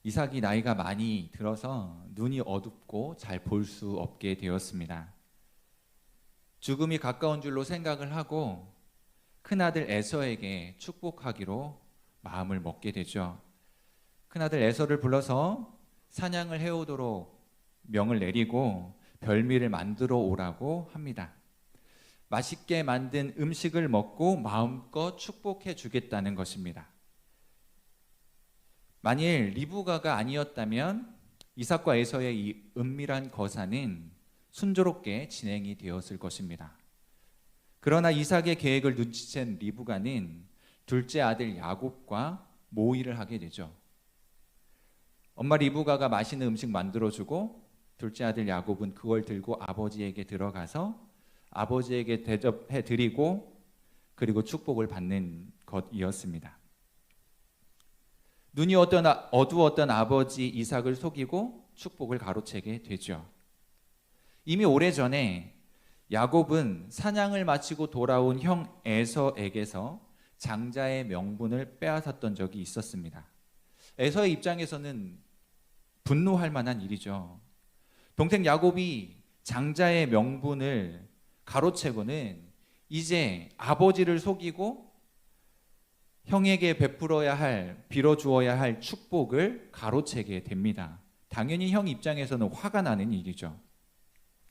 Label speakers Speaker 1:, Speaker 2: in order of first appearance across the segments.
Speaker 1: 이삭이 나이가 많이 들어서 눈이 어둡고 잘 볼 수 없게 되었습니다. 죽음이 가까운 줄로 생각을 하고 큰아들 에서에게 축복하기로 마음을 먹게 되죠. 큰아들 에서를 불러서 사냥을 해오도록 명을 내리고 별미를 만들어 오라고 합니다. 맛있게 만든 음식을 먹고 마음껏 축복해 주겠다는 것입니다. 만일 리브가가 아니었다면 이삭과 에서의 이 은밀한 거사는 순조롭게 진행이 되었을 것입니다. 그러나 이삭의 계획을 눈치챈 리브가는 둘째 아들 야곱과 모의를 하게 되죠. 엄마 리브가가 맛있는 음식 만들어주고 둘째 아들 야곱은 그걸 들고 아버지에게 들어가서 아버지에게 대접해 드리고 그리고 축복을 받는 것이었습니다. 눈이 어두웠던 아버지 이삭을 속이고 축복을 가로채게 되죠. 이미 오래전에 야곱은 사냥을 마치고 돌아온 형 에서에게서 장자의 명분을 빼앗았던 적이 있었습니다. 에서의 입장에서는 분노할 만한 일이죠. 동생 야곱이 장자의 명분을 가로채고는 이제 아버지를 속이고 형에게 베풀어야 할, 빌어주어야 할 축복을 가로채게 됩니다. 당연히 형 입장에서는 화가 나는 일이죠.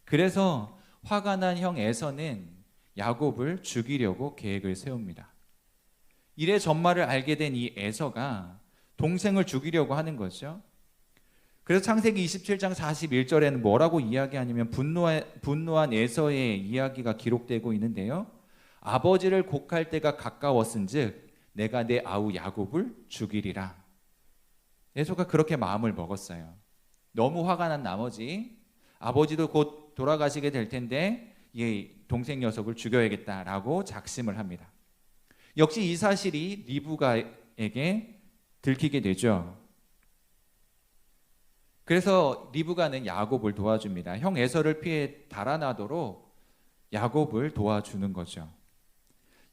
Speaker 1: 그래서 화가 난 형 에서는 야곱을 죽이려고 계획을 세웁니다. 이래 전말을 알게 된 이 에서가 동생을 죽이려고 하는 거죠. 그래서 창세기 27장 41절에는 뭐라고 이야기하냐면 분노한 에서의 이야기가 기록되고 있는데요. 아버지를 곡할 때가 가까웠은즉 내가 내 아우 야곱을 죽이리라. 에서가 그렇게 마음을 먹었어요. 너무 화가 난 나머지 아버지도 곧 돌아가시게 될 텐데 이 동생 녀석을 죽여야겠다라고 작심을 합니다. 역시 이 사실이 리브가에게 들키게 되죠. 그래서 리브가는 야곱을 도와줍니다. 형 에서를 피해 달아나도록 야곱을 도와주는 거죠.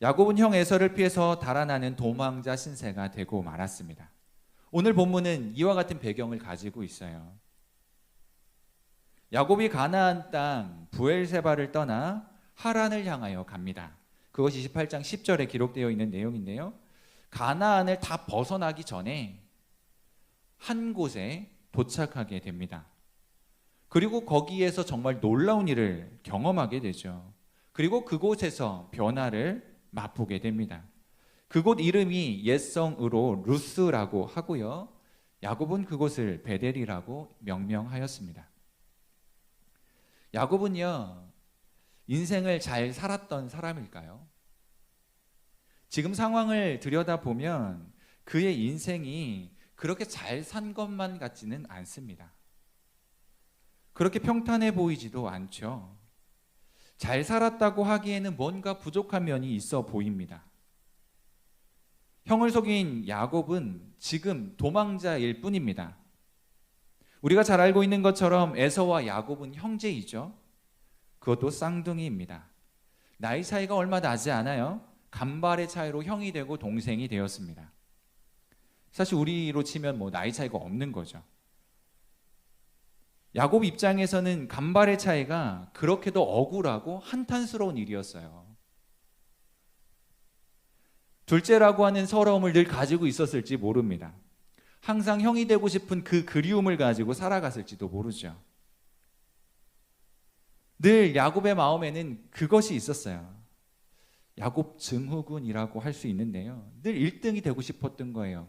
Speaker 1: 야곱은 형 에서를 피해서 달아나는 도망자 신세가 되고 말았습니다. 오늘 본문은 이와 같은 배경을 가지고 있어요. 야곱이 가나안 땅 브엘세바를 떠나 하란을 향하여 갑니다. 그것이 28장 10절에 기록되어 있는 내용인데요. 가나안을 다 벗어나기 전에 한 곳에 도착하게 됩니다. 그리고 거기에서 정말 놀라운 일을 경험하게 되죠. 그리고 그곳에서 변화를 맛보게 됩니다. 그곳 이름이 옛성으로 루스라고 하고요. 야곱은 그곳을 베델이라고 명명하였습니다. 야곱은요, 인생을 잘 살았던 사람일까요? 지금 상황을 들여다보면 그의 인생이 그렇게 잘 산 것만 같지는 않습니다. 그렇게 평탄해 보이지도 않죠. 잘 살았다고 하기에는 뭔가 부족한 면이 있어 보입니다. 형을 속인 야곱은 지금 도망자일 뿐입니다. 우리가 잘 알고 있는 것처럼 에서와 야곱은 형제이죠. 그것도 쌍둥이입니다. 나이 차이가 얼마 나지 않아요. 간발의 차이로 형이 되고 동생이 되었습니다. 사실 우리로 치면 나이 차이가 없는 거죠. 야곱 입장에서는 간발의 차이가 그렇게도 억울하고 한탄스러운 일이었어요. 둘째라고 하는 서러움을 늘 가지고 있었을지 모릅니다. 항상 형이 되고 싶은 그 그리움을 가지고 살아갔을지도 모르죠. 늘 야곱의 마음에는 그것이 있었어요. 야곱 증후군이라고 할 수 있는데요. 늘 1등이 되고 싶었던 거예요.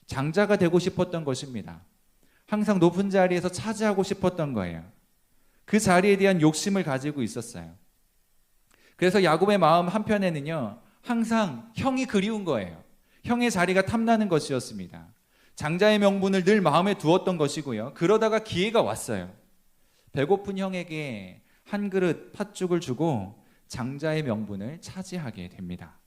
Speaker 1: 장자가 되고 싶었던 것입니다. 항상 높은 자리에서 차지하고 싶었던 거예요. 그 자리에 대한 욕심을 가지고 있었어요. 그래서 야곱의 마음 한편에는요, 항상 형이 그리운 거예요. 형의 자리가 탐나는 것이었습니다. 장자의 명분을 늘 마음에 두었던 것이고요. 그러다가 기회가 왔어요. 배고픈 형에게 한 그릇 팥죽을 주고 장자의 명분을 차지하게 됩니다.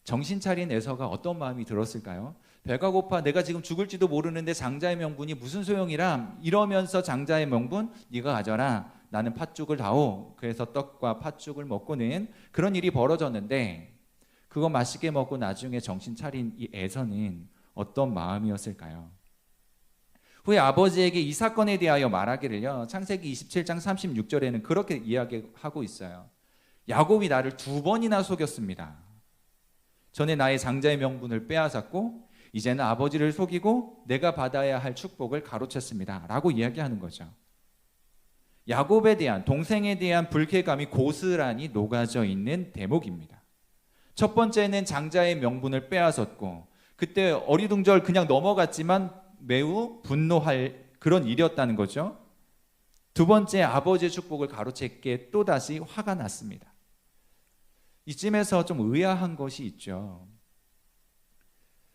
Speaker 1: 정신 차린 에서가 어떤 마음이 들었을까요? 배가 고파 내가 지금 죽을지도 모르는데 장자의 명분이 무슨 소용이람, 이러면서 장자의 명분 네가 가져라, 나는 팥죽을 다오. 그래서 떡과 팥죽을 먹고는 그런 일이 벌어졌는데, 그거 맛있게 먹고 나중에 정신 차린 이 에서는 어떤 마음이었을까요? 후에 아버지에게 이 사건에 대하여 말하기를요. 창세기 27장 36절에는 그렇게 이야기하고 있어요. 야곱이 나를 2번이나 속였습니다. 전에 나의 장자의 명분을 빼앗았고 이제는 아버지를 속이고 내가 받아야 할 축복을 가로챘습니다. 라고 이야기하는 거죠. 야곱에 대한, 동생에 대한 불쾌감이 고스란히 녹아져 있는 대목입니다. 첫 번째는 장자의 명분을 빼앗았고 그때 어리둥절 그냥 넘어갔지만 매우 분노할 그런 일이었다는 거죠. 두 번째, 아버지의 축복을 가로챘기에 또다시 화가 났습니다. 이쯤에서 좀 의아한 것이 있죠.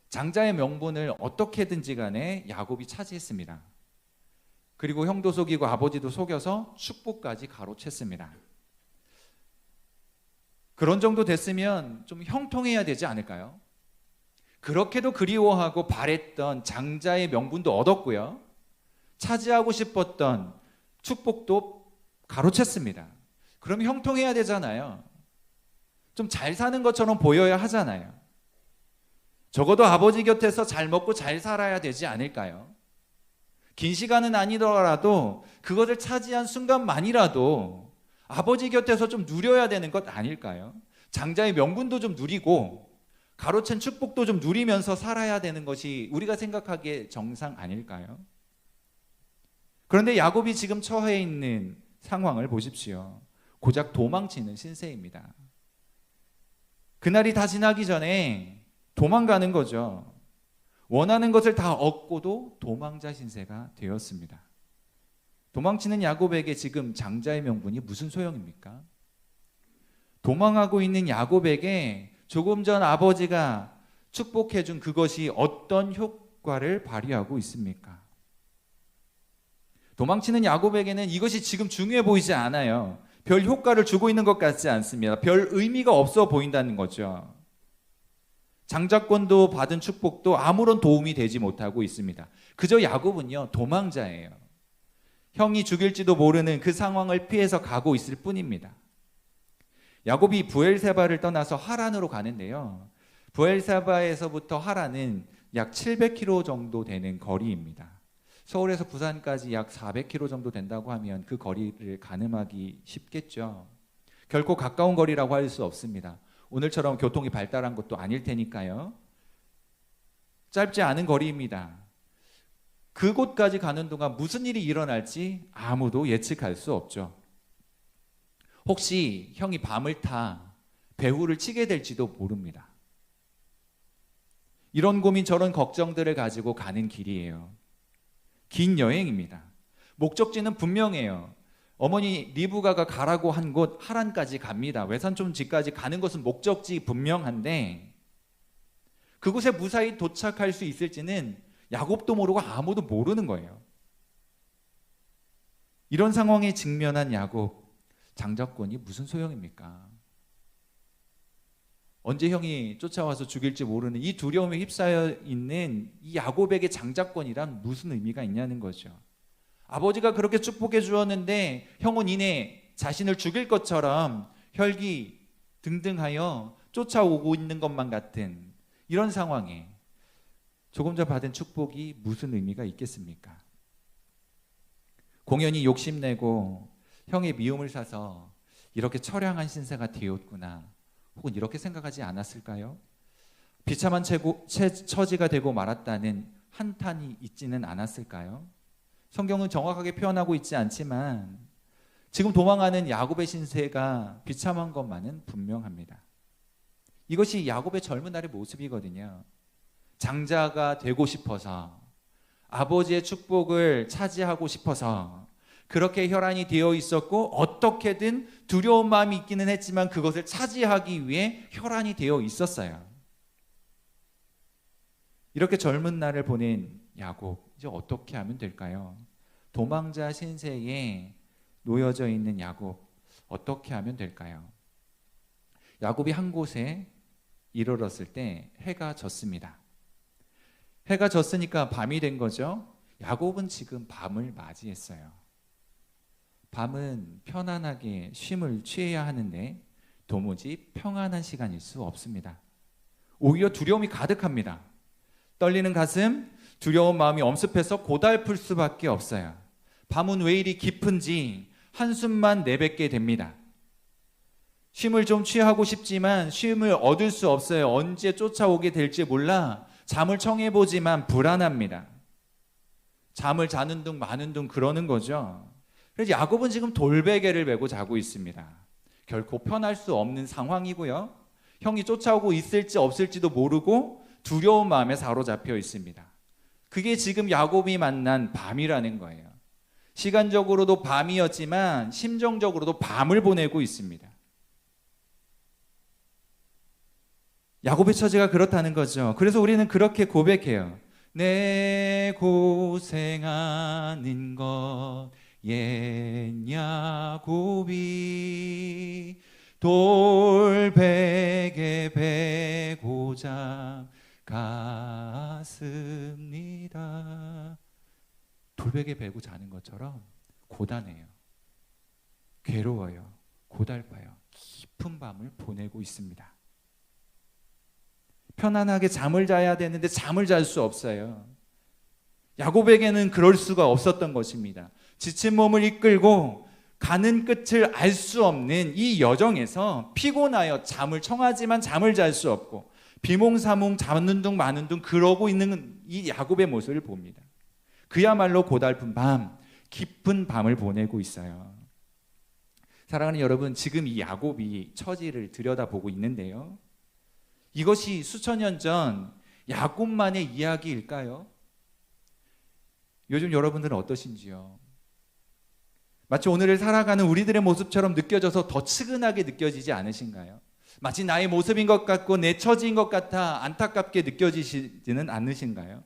Speaker 1: 장자의 명분을 어떻게든지 간에 야곱이 차지했습니다. 그리고 형도 속이고 아버지도 속여서 축복까지 가로챘습니다. 그런 정도 됐으면 좀 형통해야 되지 않을까요? 그렇게도 그리워하고 바랬던 장자의 명분도 얻었고요. 차지하고 싶었던 축복도 가로챘습니다. 그럼 형통해야 되잖아요. 좀 잘 사는 것처럼 보여야 하잖아요. 적어도 아버지 곁에서 잘 먹고 잘 살아야 되지 않을까요? 긴 시간은 아니더라도 그것을 차지한 순간만이라도 아버지 곁에서 좀 누려야 되는 것 아닐까요? 장자의 명분도 좀 누리고 가로챈 축복도 좀 누리면서 살아야 되는 것이 우리가 생각하기에 정상 아닐까요? 그런데 야곱이 지금 처해 있는 상황을 보십시오. 고작 도망치는 신세입니다. 그날이 다 지나기 전에 도망가는 거죠. 원하는 것을 다 얻고도 도망자 신세가 되었습니다. 도망치는 야곱에게 지금 장자의 명분이 무슨 소용입니까? 도망하고 있는 야곱에게 조금 전 아버지가 축복해 준 그것이 어떤 효과를 발휘하고 있습니까? 도망치는 야곱에게는 이것이 지금 중요해 보이지 않아요. 별 효과를 주고 있는 것 같지 않습니다. 별 의미가 없어 보인다는 거죠. 장자권도 받은 축복도 아무런 도움이 되지 못하고 있습니다. 그저 야곱은요, 도망자예요. 형이 죽일지도 모르는 그 상황을 피해서 가고 있을 뿐입니다. 야곱이 브엘세바를 떠나서 하란으로 가는데요. 브엘세바에서부터 하란은 약 700km 정도 되는 거리입니다. 서울에서 부산까지 약 400km 정도 된다고 하면 그 거리를 가늠하기 쉽겠죠. 결코 가까운 거리라고 할 수 없습니다. 오늘처럼 교통이 발달한 것도 아닐 테니까요. 짧지 않은 거리입니다. 그곳까지 가는 동안 무슨 일이 일어날지 아무도 예측할 수 없죠. 혹시 형이 밤을 타 배후를 치게 될지도 모릅니다. 이런 고민 저런 걱정들을 가지고 가는 길이에요. 긴 여행입니다. 목적지는 분명해요. 어머니 리브가가 가라고 한 곳 하란까지 갑니다. 외산촌집까지 가는 것은 목적지 분명한데 그곳에 무사히 도착할 수 있을지는 야곱도 모르고 아무도 모르는 거예요. 이런 상황에 직면한 야곱, 장자권이 무슨 소용입니까? 언제 형이 쫓아와서 죽일지 모르는 이 두려움에 휩싸여 있는 이 야곱에게 장자권이란 무슨 의미가 있냐는 거죠. 아버지가 그렇게 축복해 주었는데 형은 이내 자신을 죽일 것처럼 혈기 등등하여 쫓아오고 있는 것만 같은 이런 상황에 조금 전 받은 축복이 무슨 의미가 있겠습니까? 공연히 욕심내고 형의 미움을 사서 이렇게 처량한 신세가 되었구나, 혹은 이렇게 생각하지 않았을까요? 비참한 처지가 되고 말았다는 한탄이 있지는 않았을까요? 성경은 정확하게 표현하고 있지 않지만 지금 도망하는 야곱의 신세가 비참한 것만은 분명합니다. 이것이 야곱의 젊은 날의 모습이거든요. 장자가 되고 싶어서, 아버지의 축복을 차지하고 싶어서 그렇게 혈안이 되어 있었고 어떻게든 두려운 마음이 있기는 했지만 그것을 차지하기 위해 혈안이 되어 있었어요. 이렇게 젊은 날을 보낸 야곱, 이제 어떻게 하면 될까요? 도망자 신세에 놓여져 있는 야곱, 어떻게 하면 될까요? 야곱이 한 곳에 이르렀을 때 해가 졌습니다. 해가 졌으니까 밤이 된 거죠. 야곱은 지금 밤을 맞이했어요. 밤은 편안하게 쉼을 취해야 하는데 도무지 평안한 시간일 수 없습니다. 오히려 두려움이 가득합니다. 떨리는 가슴, 두려운 마음이 엄습해서 고달플 수밖에 없어요. 밤은 왜 이리 깊은지 한숨만 내뱉게 됩니다. 쉼을 좀 취하고 싶지만 쉼을 얻을 수 없어요. 언제 쫓아오게 될지 몰라 잠을 청해보지만 불안합니다. 잠을 자는 둥 마는 둥 그러는 거죠. 그래서 야곱은 지금 돌베개를 메고 자고 있습니다. 결코 편할 수 없는 상황이고요. 형이 쫓아오고 있을지 없을지도 모르고 두려운 마음에 사로잡혀 있습니다. 그게 지금 야곱이 만난 밤이라는 거예요. 시간적으로도 밤이었지만 심정적으로도 밤을 보내고 있습니다. 야곱의 처지가 그렇다는 거죠. 그래서 우리는 그렇게 고백해요. 내 고생하는 것 옛 야곱이 돌베개 베고 갔습니다. 돌베개 베고 자는 것처럼 고단해요. 괴로워요. 고달파요. 깊은 밤을 보내고 있습니다. 편안하게 잠을 자야 되는데 잠을 잘 수 없어요. 야곱에게는 그럴 수가 없었던 것입니다. 지친 몸을 이끌고 가는 끝을 알 수 없는 이 여정에서 피곤하여 잠을 청하지만 잠을 잘 수 없고 비몽사몽 자는 둥 마는 둥 그러고 있는 이 야곱의 모습을 봅니다. 그야말로 고달픈 밤, 깊은 밤을 보내고 있어요. 사랑하는 여러분, 지금 이 야곱이 처지를 들여다보고 있는데요. 이것이 수천 년 전 야곱만의 이야기일까요? 요즘 여러분들은 어떠신지요? 마치 오늘을 살아가는 우리들의 모습처럼 느껴져서 더 측은하게 느껴지지 않으신가요? 마치 나의 모습인 것 같고 내 처지인 것 같아 안타깝게 느껴지지는 않으신가요?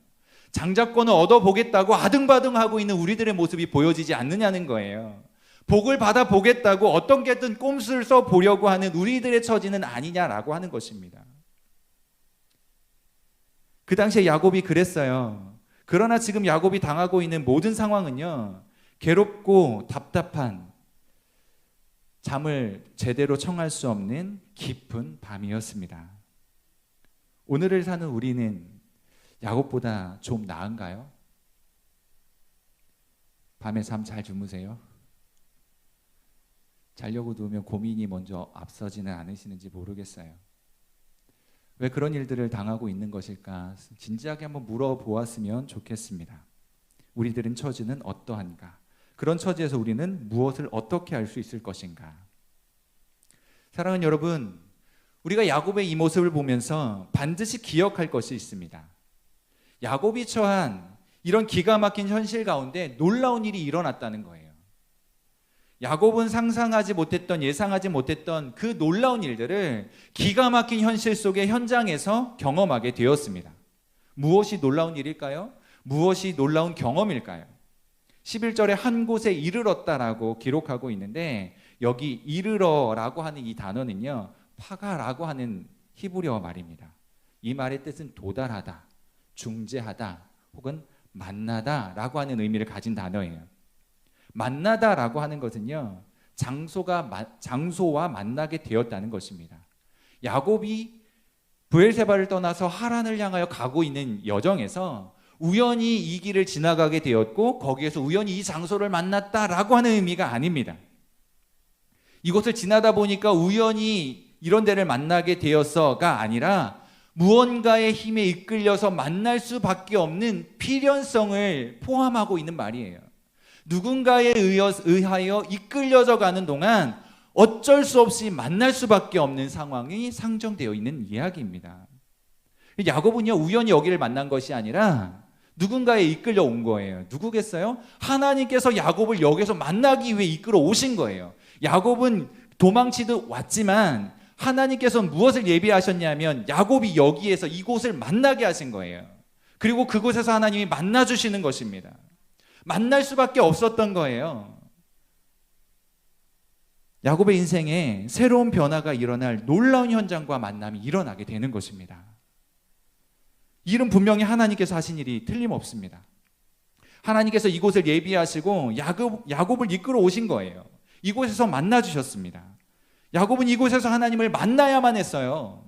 Speaker 1: 장자권을 얻어보겠다고 아등바등하고 있는 우리들의 모습이 보여지지 않느냐는 거예요. 복을 받아보겠다고 어떤 게든 꼼수를 써보려고 하는 우리들의 처지는 아니냐라고 하는 것입니다. 그 당시에 야곱이 그랬어요. 그러나 지금 야곱이 당하고 있는 모든 상황은요, 괴롭고 답답한, 잠을 제대로 청할 수 없는 깊은 밤이었습니다. 오늘을 사는 우리는 야곱보다 좀 나은가요? 밤에 잠 잘 주무세요? 자려고 누우면 고민이 먼저 앞서지는 않으시는지 모르겠어요. 왜 그런 일들을 당하고 있는 것일까? 진지하게 한번 물어보았으면 좋겠습니다. 우리들은 처지는 어떠한가? 그런 처지에서 우리는 무엇을 어떻게 할 수 있을 것인가? 사랑하는 여러분, 우리가 야곱의 이 모습을 보면서 반드시 기억할 것이 있습니다. 야곱이 처한 이런 기가 막힌 현실 가운데 놀라운 일이 일어났다는 거예요. 야곱은 상상하지 못했던, 예상하지 못했던 그 놀라운 일들을 기가 막힌 현실 속의 현장에서 경험하게 되었습니다. 무엇이 놀라운 일일까요? 무엇이 놀라운 경험일까요? 11절에 한 곳에 이르렀다라고 기록하고 있는데, 여기 이르러라고 하는 이 단어는요, 파가라고 하는 히브리어 말입니다. 이 말의 뜻은 도달하다, 중재하다, 혹은 만나다라고 하는 의미를 가진 단어예요. 만나다라고 하는 것은요, 장소와 만나게 되었다는 것입니다. 야곱이 브엘세바를 떠나서 하란을 향하여 가고 있는 여정에서 우연히 이 길을 지나가게 되었고 거기에서 우연히 이 장소를 만났다라고 하는 의미가 아닙니다. 이곳을 지나다 보니까 우연히 이런 데를 만나게 되었어가 아니라 무언가의 힘에 이끌려서 만날 수밖에 없는 필연성을 포함하고 있는 말이에요. 누군가에 의하여 이끌려져 가는 동안 어쩔 수 없이 만날 수밖에 없는 상황이 상정되어 있는 이야기입니다. 야곱은요, 우연히 여기를 만난 것이 아니라 누군가에 이끌려 온 거예요. 누구겠어요? 하나님께서 야곱을 여기서 만나기 위해 이끌어 오신 거예요. 야곱은 도망치듯 왔지만 하나님께서 무엇을 예비하셨냐면 야곱이 여기에서 이곳을 만나게 하신 거예요. 그리고 그곳에서 하나님이 만나주시는 것입니다. 만날 수밖에 없었던 거예요. 야곱의 인생에 새로운 변화가 일어날 놀라운 현장과 만남이 일어나게 되는 것입니다. 일은 분명히 하나님께서 하신 일이 틀림없습니다. 하나님께서 이곳을 예비하시고 야곱을 이끌어 오신 거예요. 이곳에서 만나 주셨습니다. 야곱은 이곳에서 하나님을 만나야만 했어요.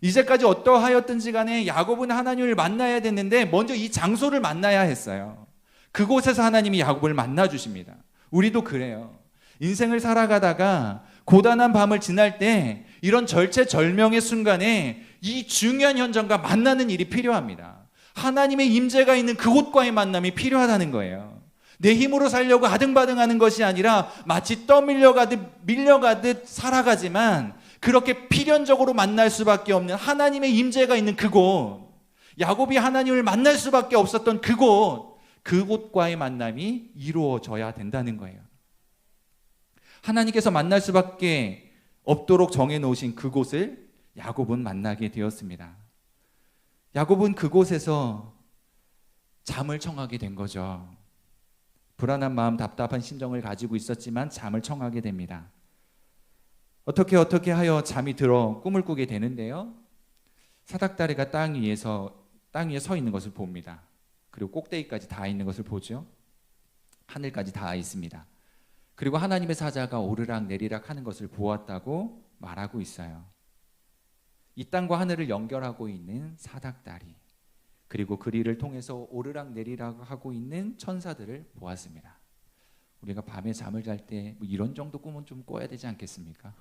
Speaker 1: 이제까지 어떠하였든지 간에 야곱은 하나님을 만나야 됐는데 먼저 이 장소를 만나야 했어요. 그곳에서 하나님이 야곱을 만나 주십니다. 우리도 그래요. 인생을 살아가다가 고단한 밤을 지날 때 이런 절체절명의 순간에 이 중요한 현장과 만나는 일이 필요합니다. 하나님의 임재가 있는 그곳과의 만남이 필요하다는 거예요. 내 힘으로 살려고 아등바등하는 것이 아니라 마치 밀려가듯 살아가지만 그렇게 필연적으로 만날 수밖에 없는 하나님의 임재가 있는 그곳, 야곱이 하나님을 만날 수밖에 없었던 그곳과의 만남이 이루어져야 된다는 거예요. 하나님께서 만날 수밖에 없도록 정해놓으신 그곳을 야곱은 만나게 되었습니다. 야곱은 그곳에서 잠을 청하게 된 거죠. 불안한 마음, 답답한 심정을 가지고 있었지만 잠을 청하게 됩니다. 어떻게 하여 잠이 들어 꿈을 꾸게 되는데요. 사닥다리가 땅 위에 서 있는 것을 봅니다. 그리고 꼭대기까지 닿아 있는 것을 보죠. 하늘까지 닿아 있습니다. 그리고 하나님의 사자가 오르락 내리락 하는 것을 보았다고 말하고 있어요. 이 땅과 하늘을 연결하고 있는 사닥다리, 그리고 그 일을 통해서 오르락 내리락 하고 있는 천사들을 보았습니다. 우리가 밤에 잠을 잘 때 이런 정도 꿈은 좀 꿔야 되지 않겠습니까?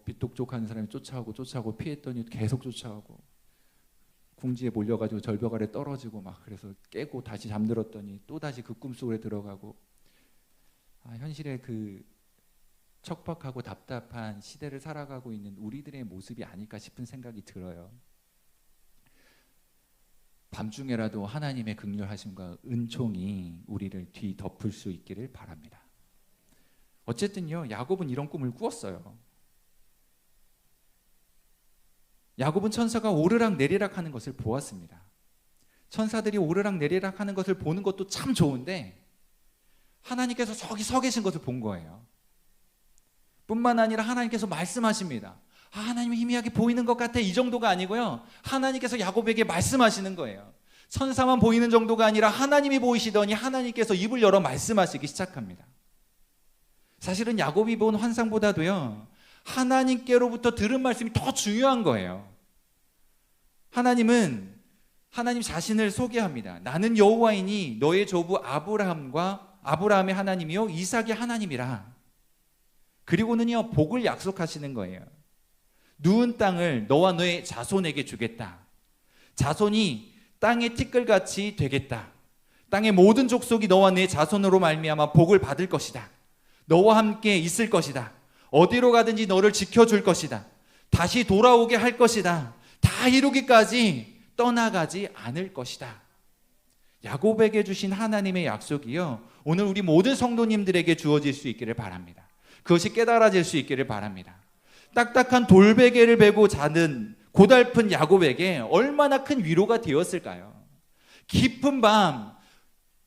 Speaker 1: 빗독촉하는 사람이 쫓아오고 피했더니 계속 쫓아오고, 궁지에 몰려가지고 절벽 아래 떨어지고 그래서 깨고 다시 잠들었더니 또 다시 그 꿈속에 들어가고, 현실의 그 척박하고 답답한 시대를 살아가고 있는 우리들의 모습이 아닐까 싶은 생각이 들어요. 밤중에라도 하나님의 긍휼하심과 은총이 우리를 뒤덮을 수 있기를 바랍니다. 어쨌든요, 야곱은 이런 꿈을 꾸었어요. 야곱은 천사가 오르락 내리락 하는 것을 보았습니다. 천사들이 오르락 내리락 하는 것을 보는 것도 참 좋은데 하나님께서 저기 서 계신 것을 본 거예요. 뿐만 아니라 하나님께서 말씀하십니다. 하나님이 희미하게 보이는 것 같아, 이 정도가 아니고요, 하나님께서 야곱에게 말씀하시는 거예요. 천사만 보이는 정도가 아니라 하나님이 보이시더니 하나님께서 입을 열어 말씀하시기 시작합니다. 사실은 야곱이 본 환상보다도요, 하나님께로부터 들은 말씀이 더 중요한 거예요. 하나님 자신을 소개합니다. 나는 여호와이니 너의 조부 아브라함의 하나님이요 이삭의 하나님이라. 그리고는요, 복을 약속하시는 거예요. 누운 땅을 너와 너의 자손에게 주겠다. 자손이 땅의 티끌같이 되겠다. 땅의 모든 족속이 너와 내 자손으로 말미암아 복을 받을 것이다. 너와 함께 있을 것이다. 어디로 가든지 너를 지켜줄 것이다. 다시 돌아오게 할 것이다. 다 이루기까지 떠나가지 않을 것이다. 야곱에게 주신 하나님의 약속이요, 오늘 우리 모든 성도님들에게 주어질 수 있기를 바랍니다. 그것이 깨달아질 수 있기를 바랍니다. 딱딱한 돌베개를 베고 자는 고달픈 야곱에게 얼마나 큰 위로가 되었을까요? 깊은 밤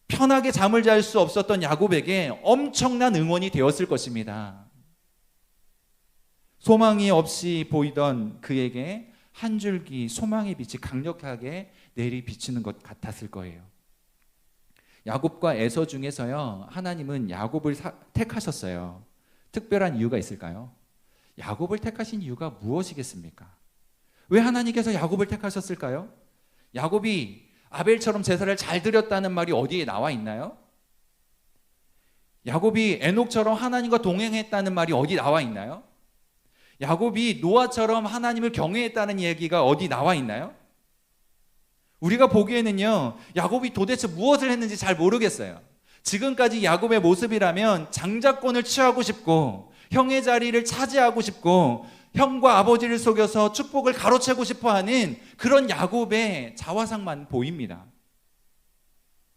Speaker 1: 편하게 잠을 잘 수 없었던 야곱에게 엄청난 응원이 되었을 것입니다. 소망이 없이 보이던 그에게 한 줄기 소망의 빛이 강력하게 내리 비치는 것 같았을 거예요. 야곱과 에서 중에서요, 하나님은 야곱을 택하셨어요. 특별한 이유가 있을까요? 야곱을 택하신 이유가 무엇이겠습니까? 왜 하나님께서 야곱을 택하셨을까요? 야곱이 아벨처럼 제사를 잘 드렸다는 말이 어디에 나와 있나요? 야곱이 에녹처럼 하나님과 동행했다는 말이 어디 나와 있나요? 야곱이 노아처럼 하나님을 경외했다는 얘기가 어디 나와 있나요? 우리가 보기에는요, 야곱이 도대체 무엇을 했는지 잘 모르겠어요. 지금까지 야곱의 모습이라면 장자권을 취하고 싶고 형의 자리를 차지하고 싶고 형과 아버지를 속여서 축복을 가로채고 싶어하는 그런 야곱의 자화상만 보입니다.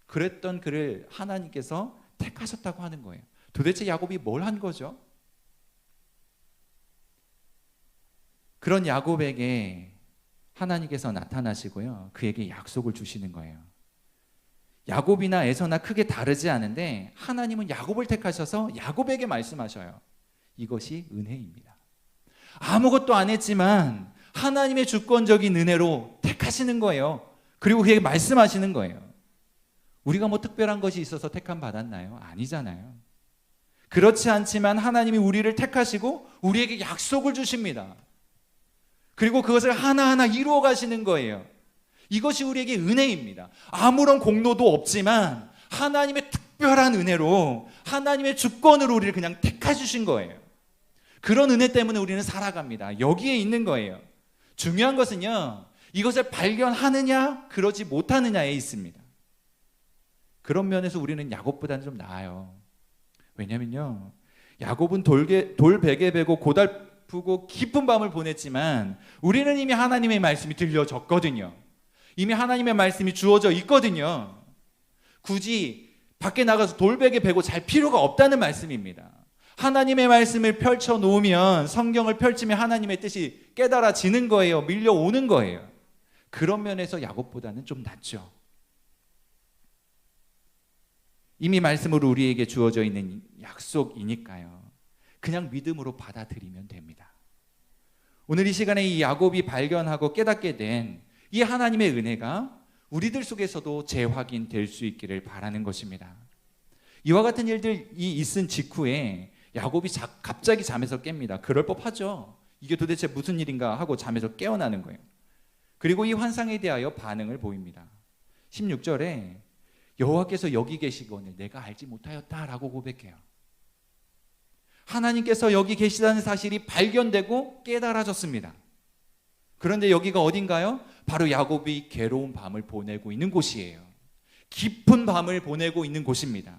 Speaker 1: 그랬던 그를 하나님께서 택하셨다고 하는 거예요. 도대체 야곱이 뭘 한 거죠? 그런 야곱에게 하나님께서 나타나시고요, 그에게 약속을 주시는 거예요. 야곱이나 에서나 크게 다르지 않은데 하나님은 야곱을 택하셔서 야곱에게 말씀하셔요. 이것이 은혜입니다. 아무것도 안 했지만 하나님의 주권적인 은혜로 택하시는 거예요. 그리고 그에게 말씀하시는 거예요. 우리가 뭐 특별한 것이 있어서 택함 받았나요? 아니잖아요. 그렇지 않지만 하나님이 우리를 택하시고 우리에게 약속을 주십니다. 그리고 그것을 하나하나 이루어 가시는 거예요. 이것이 우리에게 은혜입니다. 아무런 공로도 없지만 하나님의 특별한 은혜로 하나님의 주권으로 우리를 그냥 택해 주신 거예요. 그런 은혜 때문에 우리는 살아갑니다. 여기에 있는 거예요. 중요한 것은요, 이것을 발견하느냐 그러지 못하느냐에 있습니다. 그런 면에서 우리는 야곱보다는 좀 나아요. 왜냐면요, 야곱은 돌베개 베고 고달프고 깊은 밤을 보냈지만 우리는 이미 하나님의 말씀이 들려졌거든요. 이미 하나님의 말씀이 주어져 있거든요. 굳이 밖에 나가서 돌베개 베고 잘 필요가 없다는 말씀입니다. 하나님의 말씀을 펼쳐 놓으면, 성경을 펼치면 하나님의 뜻이 깨달아지는 거예요. 밀려오는 거예요. 그런 면에서 야곱보다는 좀 낫죠. 이미 말씀으로 우리에게 주어져 있는 약속이니까요. 그냥 믿음으로 받아들이면 됩니다. 오늘 이 시간에 이 야곱이 발견하고 깨닫게 된 이 하나님의 은혜가 우리들 속에서도 재확인될 수 있기를 바라는 것입니다. 이와 같은 일들이 있은 직후에 야곱이 갑자기 잠에서 깹니다. 그럴 법하죠. 이게 도대체 무슨 일인가 하고 잠에서 깨어나는 거예요. 그리고 이 환상에 대하여 반응을 보입니다. 16절에 여호와께서 여기 계시거늘 내가 알지 못하였다라고 고백해요. 하나님께서 여기 계시다는 사실이 발견되고 깨달아졌습니다. 그런데 여기가 어딘가요? 바로 야곱이 괴로운 밤을 보내고 있는 곳이에요. 깊은 밤을 보내고 있는 곳입니다.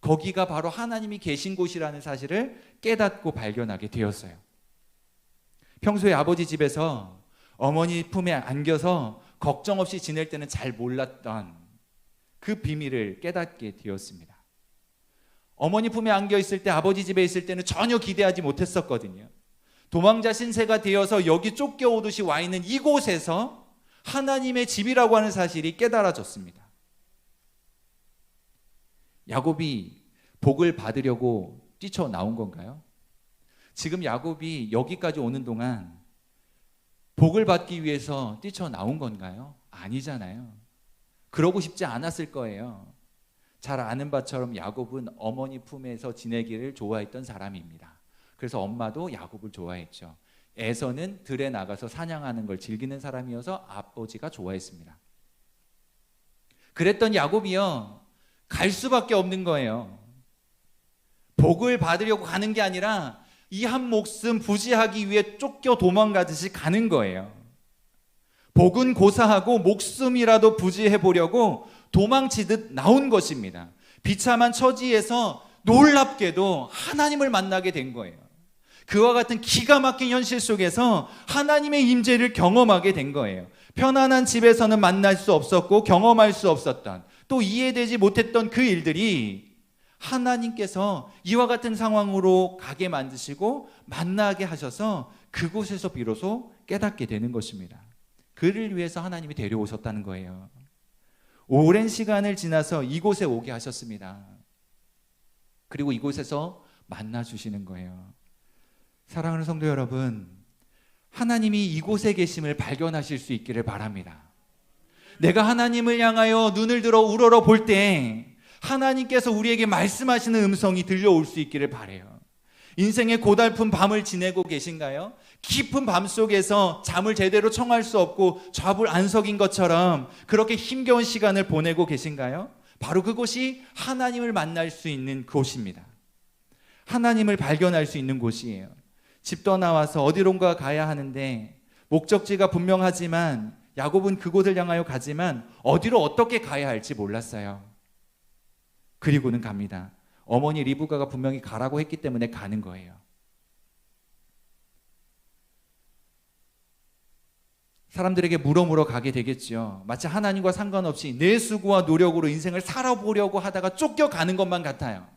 Speaker 1: 거기가 바로 하나님이 계신 곳이라는 사실을 깨닫고 발견하게 되었어요. 평소에 아버지 집에서 어머니 품에 안겨서 걱정 없이 지낼 때는 잘 몰랐던 그 비밀을 깨닫게 되었습니다. 어머니 품에 안겨 있을 때, 아버지 집에 있을 때는 전혀 기대하지 못했었거든요. 도망자 신세가 되어서 여기 쫓겨오듯이 와 있는 이곳에서 하나님의 집이라고 하는 사실이 깨달아졌습니다. 야곱이 복을 받으려고 뛰쳐나온 건가요? 지금 야곱이 여기까지 오는 동안 복을 받기 위해서 뛰쳐나온 건가요? 아니잖아요. 그러고 싶지 않았을 거예요. 잘 아는 바처럼 야곱은 어머니 품에서 지내기를 좋아했던 사람입니다. 그래서 엄마도 야곱을 좋아했죠. 에서는 들에 나가서 사냥하는 걸 즐기는 사람이어서 아버지가 좋아했습니다. 그랬던 야곱이요, 갈 수밖에 없는 거예요. 복을 받으려고 가는 게 아니라 이 한 목숨 부지하기 위해 쫓겨 도망가듯이 가는 거예요. 복은 고사하고 목숨이라도 부지해 보려고 도망치듯 나온 것입니다. 비참한 처지에서 놀랍게도 하나님을 만나게 된 거예요. 그와 같은 기가 막힌 현실 속에서 하나님의 임재를 경험하게 된 거예요. 편안한 집에서는 만날 수 없었고 경험할 수 없었던, 또 이해되지 못했던 그 일들이 하나님께서 이와 같은 상황으로 가게 만드시고 만나게 하셔서 그곳에서 비로소 깨닫게 되는 것입니다. 그를 위해서 하나님이 데려오셨다는 거예요. 오랜 시간을 지나서 이곳에 오게 하셨습니다. 그리고 이곳에서 만나 주시는 거예요. 사랑하는 성도 여러분, 하나님이 이곳에 계심을 발견하실 수 있기를 바랍니다. 내가 하나님을 향하여 눈을 들어 우러러 볼 때 하나님께서 우리에게 말씀하시는 음성이 들려올 수 있기를 바라요. 인생의 고달픈 밤을 지내고 계신가요? 깊은 밤 속에서 잠을 제대로 청할 수 없고 좌불안석인 것처럼 그렇게 힘겨운 시간을 보내고 계신가요? 바로 그곳이 하나님을 만날 수 있는 곳입니다. 하나님을 발견할 수 있는 곳이에요. 집 떠나와서 어디론가 가야 하는데 목적지가 분명하지만 야곱은 그곳을 향하여 가지만 어디로 어떻게 가야 할지 몰랐어요. 그리고는 갑니다. 어머니 리브가가 분명히 가라고 했기 때문에 가는 거예요. 사람들에게 물어 가게 되겠죠. 마치 하나님과 상관없이 내 수고와 노력으로 인생을 살아보려고 하다가 쫓겨가는 것만 같아요.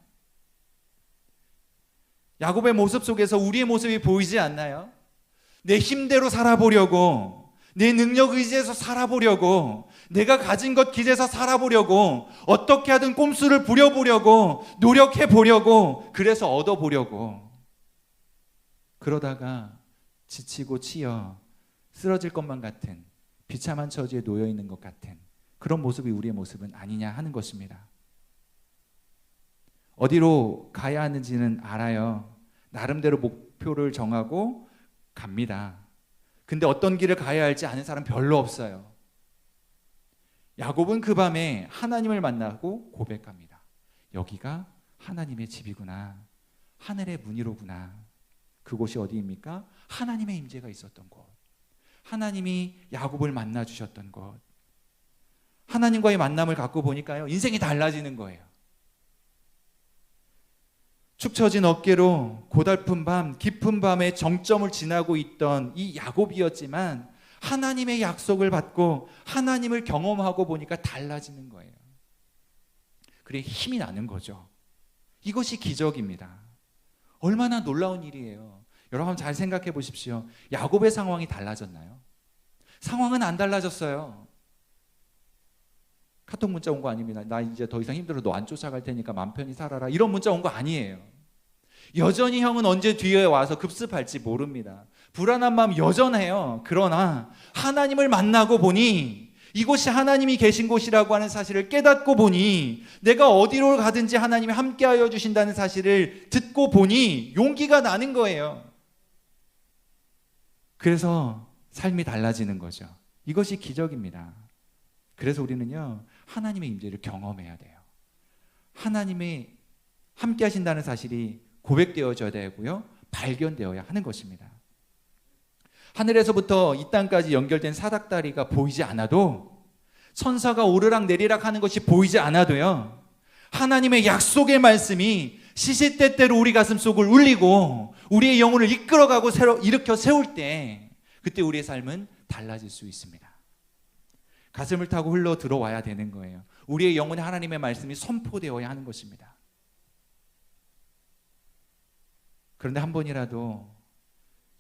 Speaker 1: 야곱의 모습 속에서 우리의 모습이 보이지 않나요? 내 힘대로 살아보려고, 내 능력 의지에서 살아보려고, 내가 가진 것 기대서 살아보려고, 어떻게 하든 꼼수를 부려보려고, 노력해보려고, 그래서 얻어보려고, 그러다가 지치고 치여 쓰러질 것만 같은 비참한 처지에 놓여있는 것 같은 그런 모습이 우리의 모습은 아니냐 하는 것입니다. 어디로 가야 하는지는 알아요. 나름대로 목표를 정하고 갑니다. 근데 어떤 길을 가야 할지 아는 사람 별로 없어요. 야곱은 그 밤에 하나님을 만나고 고백합니다. 여기가 하나님의 집이구나. 하늘의 문이로구나. 그곳이 어디입니까? 하나님의 임재가 있었던 곳. 하나님이 야곱을 만나 주셨던 곳. 하나님과의 만남을 갖고 보니까요, 인생이 달라지는 거예요. 축 처진 어깨로 고달픈 밤, 깊은 밤의 정점을 지나고 있던 이 야곱이었지만 하나님의 약속을 받고 하나님을 경험하고 보니까 달라지는 거예요. 그래 힘이 나는 거죠. 이것이 기적입니다. 얼마나 놀라운 일이에요. 여러분 잘 생각해 보십시오. 야곱의 상황이 달라졌나요? 상황은 안 달라졌어요. 카톡 문자 온 거 아닙니다. 나 이제 더 이상 힘들어. 너 안 쫓아갈 테니까 맘 편히 살아라. 이런 문자 온 거 아니에요. 여전히 형은 언제 뒤에 와서 급습할지 모릅니다. 불안한 마음 여전해요. 그러나 하나님을 만나고 보니 이곳이 하나님이 계신 곳이라고 하는 사실을 깨닫고 보니 내가 어디로 가든지 하나님이 함께하여 주신다는 사실을 듣고 보니 용기가 나는 거예요. 그래서 삶이 달라지는 거죠. 이것이 기적입니다. 그래서 우리는요, 하나님의 임재를 경험해야 돼요. 하나님이 함께 하신다는 사실이 고백되어져야 되고요, 발견되어야 하는 것입니다. 하늘에서부터 이 땅까지 연결된 사닥다리가 보이지 않아도, 천사가 오르락 내리락 하는 것이 보이지 않아도요, 하나님의 약속의 말씀이 시시때때로 우리 가슴속을 울리고 우리의 영혼을 이끌어가고 일으켜 세울 때, 그때 우리의 삶은 달라질 수 있습니다. 가슴을 타고 흘러 들어와야 되는 거예요. 우리의 영혼에 하나님의 말씀이 선포되어야 하는 것입니다. 그런데 한 번이라도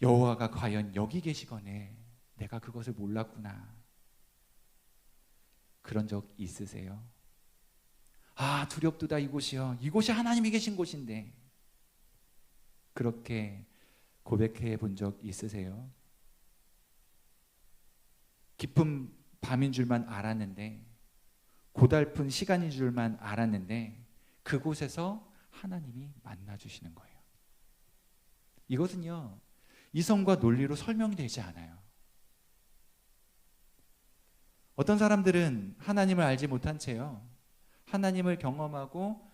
Speaker 1: 여호와가 과연 여기 계시거네, 내가 그것을 몰랐구나, 그런 적 있으세요? 아, 두렵도다 이곳이요, 이곳이 하나님이 계신 곳인데, 그렇게 고백해 본 적 있으세요? 깊은 밤인 줄만 알았는데, 고달픈 시간인 줄만 알았는데 그곳에서 하나님이 만나주시는 거예요. 이것은요, 이성과 논리로 설명이 되지 않아요. 어떤 사람들은 하나님을 알지 못한 채요, 하나님을 경험하고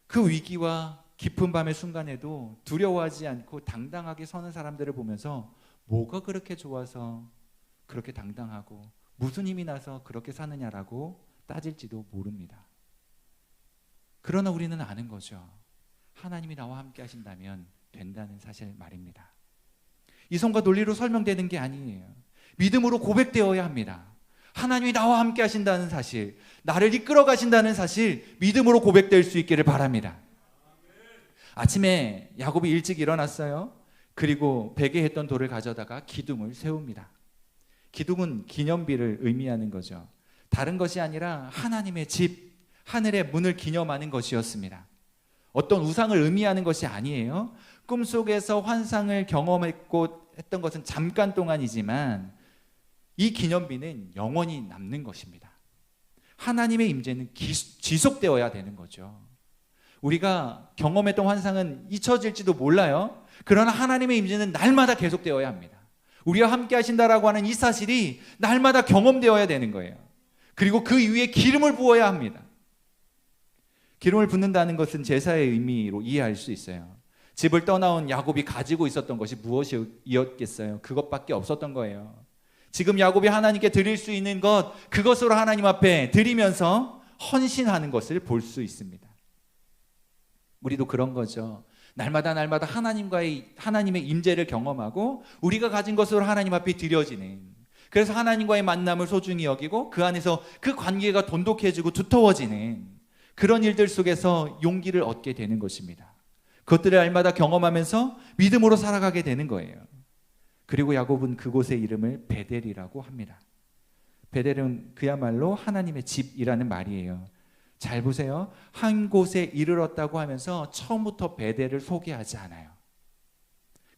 Speaker 1: 그 위기와 깊은 밤의 순간에도 두려워하지 않고 당당하게 서는 사람들을 보면서 뭐가 그렇게 좋아서 그렇게 당당하고 무슨 힘이 나서 그렇게 사느냐라고 따질지도 모릅니다. 그러나 우리는 아는 거죠. 하나님이 나와 함께 하신다면 된다는 사실 말입니다. 이성과 논리로 설명되는 게 아니에요. 믿음으로 고백되어야 합니다. 하나님이 나와 함께 하신다는 사실, 나를 이끌어 가신다는 사실, 믿음으로 고백될 수 있기를 바랍니다. 아침에 야곱이 일찍 일어났어요. 그리고 베개 했던 돌을 가져다가 기둥을 세웁니다. 기둥은 기념비를 의미하는 거죠. 다른 것이 아니라 하나님의 집, 하늘의 문을 기념하는 것이었습니다. 어떤 우상을 의미하는 것이 아니에요. 꿈속에서 환상을 경험했고 했던 것은 잠깐 동안이지만 이 기념비는 영원히 남는 것입니다. 하나님의 임재는 지속되어야 되는 거죠. 우리가 경험했던 환상은 잊혀질지도 몰라요. 그러나 하나님의 임재는 날마다 계속되어야 합니다. 우리와 함께 하신다라고 하는 이 사실이 날마다 경험되어야 되는 거예요. 그리고 그 위에 기름을 부어야 합니다. 기름을 붓는다는 것은 제사의 의미로 이해할 수 있어요. 집을 떠나온 야곱이 가지고 있었던 것이 무엇이었겠어요? 그것밖에 없었던 거예요. 지금 야곱이 하나님께 드릴 수 있는 것, 그것으로 하나님 앞에 드리면서 헌신하는 것을 볼 수 있습니다. 우리도 그런 거죠. 날마다 하나님의 임재를 경험하고 우리가 가진 것으로 하나님 앞에 드려지는, 그래서 하나님과의 만남을 소중히 여기고 그 안에서 그 관계가 돈독해지고 두터워지는 그런 일들 속에서 용기를 얻게 되는 것입니다. 그것들을 날마다 경험하면서 믿음으로 살아가게 되는 거예요. 그리고 야곱은 그곳의 이름을 베델이라고 합니다. 베델은 그야말로 하나님의 집이라는 말이에요. 잘 보세요. 한 곳에 이르렀다고 하면서 처음부터 베델을 소개하지 않아요.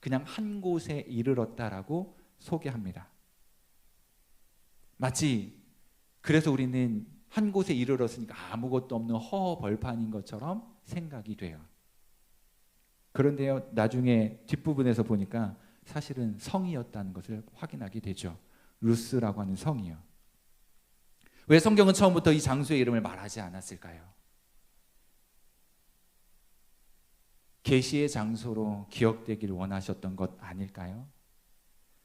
Speaker 1: 그냥 한 곳에 이르렀다라고 소개합니다. 마치 그래서 우리는 한 곳에 이르렀으니까 아무것도 없는 허허벌판인 것처럼 생각이 돼요. 그런데요, 나중에 뒷부분에서 보니까 사실은 성이었다는 것을 확인하게 되죠. 루스라고 하는 성이요. 왜 성경은 처음부터 이 장소의 이름을 말하지 않았을까요? 계시의 장소로 기억되길 원하셨던 것 아닐까요?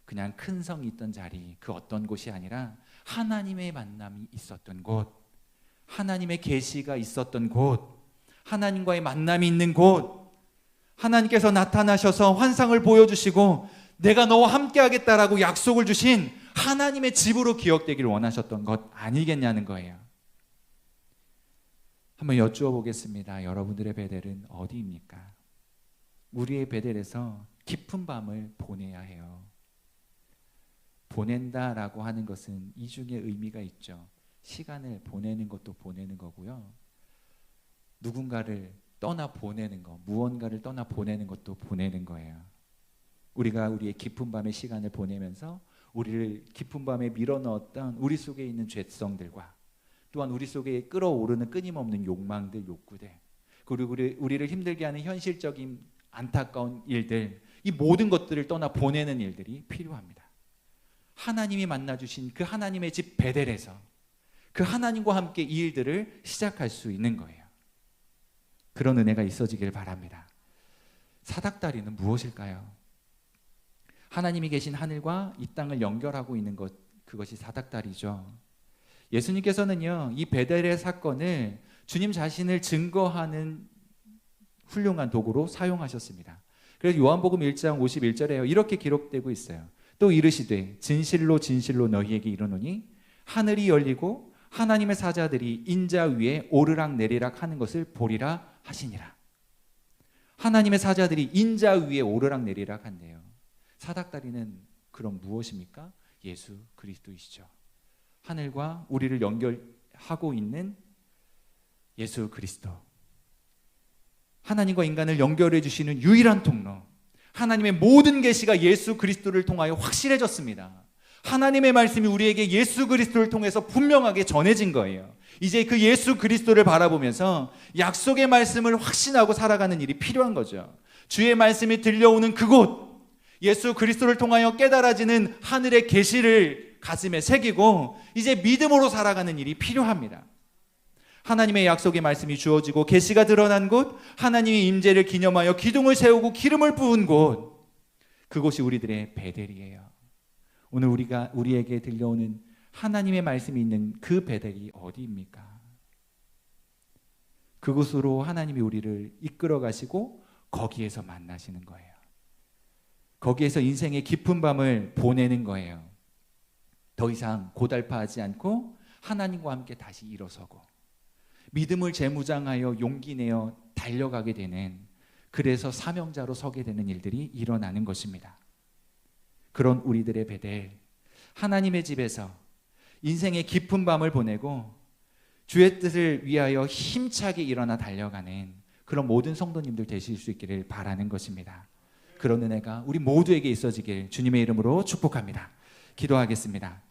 Speaker 1: 그냥 큰 성이 있던 자리, 그 어떤 곳이 아니라 하나님의 만남이 있었던 곳, 하나님의 계시가 있었던 곳, 하나님과의 만남이 있는 곳, 하나님께서 나타나셔서 환상을 보여주시고 내가 너와 함께 하겠다라고 약속을 주신 하나님의 집으로 기억되기를 원하셨던 것 아니겠냐는 거예요. 한번 여쭈어 보겠습니다. 여러분들의 베델은 어디입니까? 우리의 베델에서 깊은 밤을 보내야 해요. 보낸다라고 하는 것은 이중의 의미가 있죠. 시간을 보내는 것도 보내는 거고요. 누군가를 떠나 보내는 것, 무언가를 떠나 보내는 것도 보내는 거예요. 우리가 우리의 깊은 밤의 시간을 보내면서 우리를 깊은 밤에 밀어넣었던 우리 속에 있는 죄성들과 또한 우리 속에 끌어오르는 끊임없는 욕망들, 욕구들, 그리고 우리를 힘들게 하는 현실적인 안타까운 일들, 이 모든 것들을 떠나 보내는 일들이 필요합니다. 하나님이 만나주신 그 하나님의 집 베델에서 그 하나님과 함께 이 일들을 시작할 수 있는 거예요. 그런 은혜가 있어지길 바랍니다. 사닥다리는 무엇일까요? 하나님이 계신 하늘과 이 땅을 연결하고 있는 것, 그것이 사닥다리죠. 예수님께서는요, 이 베델의 사건을 주님 자신을 증거하는 훌륭한 도구로 사용하셨습니다. 그래서 요한복음 1장 51절에 이렇게 기록되고 있어요. 또 이르시되 진실로 진실로 너희에게 이르노니 하늘이 열리고 하나님의 사자들이 인자 위에 오르락 내리락 하는 것을 보리라 하시니라. 하나님의 사자들이 인자 위에 오르락 내리락 한대요. 사닥다리는 그럼 무엇입니까? 예수 그리스도이시죠. 하늘과 우리를 연결하고 있는 예수 그리스도. 하나님과 인간을 연결해 주시는 유일한 통로. 하나님의 모든 계시가 예수 그리스도를 통하여 확실해졌습니다. 하나님의 말씀이 우리에게 예수 그리스도를 통해서 분명하게 전해진 거예요. 이제 그 예수 그리스도를 바라보면서 약속의 말씀을 확신하고 살아가는 일이 필요한 거죠. 주의 말씀이 들려오는 그곳, 예수 그리스도를 통하여 깨달아지는 하늘의 계시를 가슴에 새기고 이제 믿음으로 살아가는 일이 필요합니다. 하나님의 약속의 말씀이 주어지고 계시가 드러난 곳, 하나님의 임재를 기념하여 기둥을 세우고 기름을 부은 곳, 그곳이 우리들의 베델이에요. 오늘 우리에게 들려오는 하나님의 말씀이 있는 그 베델이 어디입니까? 그곳으로 하나님이 우리를 이끌어 가시고 거기에서 만나시는 거예요. 거기에서 인생의 깊은 밤을 보내는 거예요. 더 이상 고달파하지 않고 하나님과 함께 다시 일어서고 믿음을 재무장하여 용기 내어 달려가게 되는, 그래서 사명자로 서게 되는 일들이 일어나는 것입니다. 그런 우리들의 베델, 하나님의 집에서 인생의 깊은 밤을 보내고 주의 뜻을 위하여 힘차게 일어나 달려가는 그런 모든 성도님들 되실 수 있기를 바라는 것입니다. 그런 은혜가 우리 모두에게 있어지길 주님의 이름으로 축복합니다. 기도하겠습니다.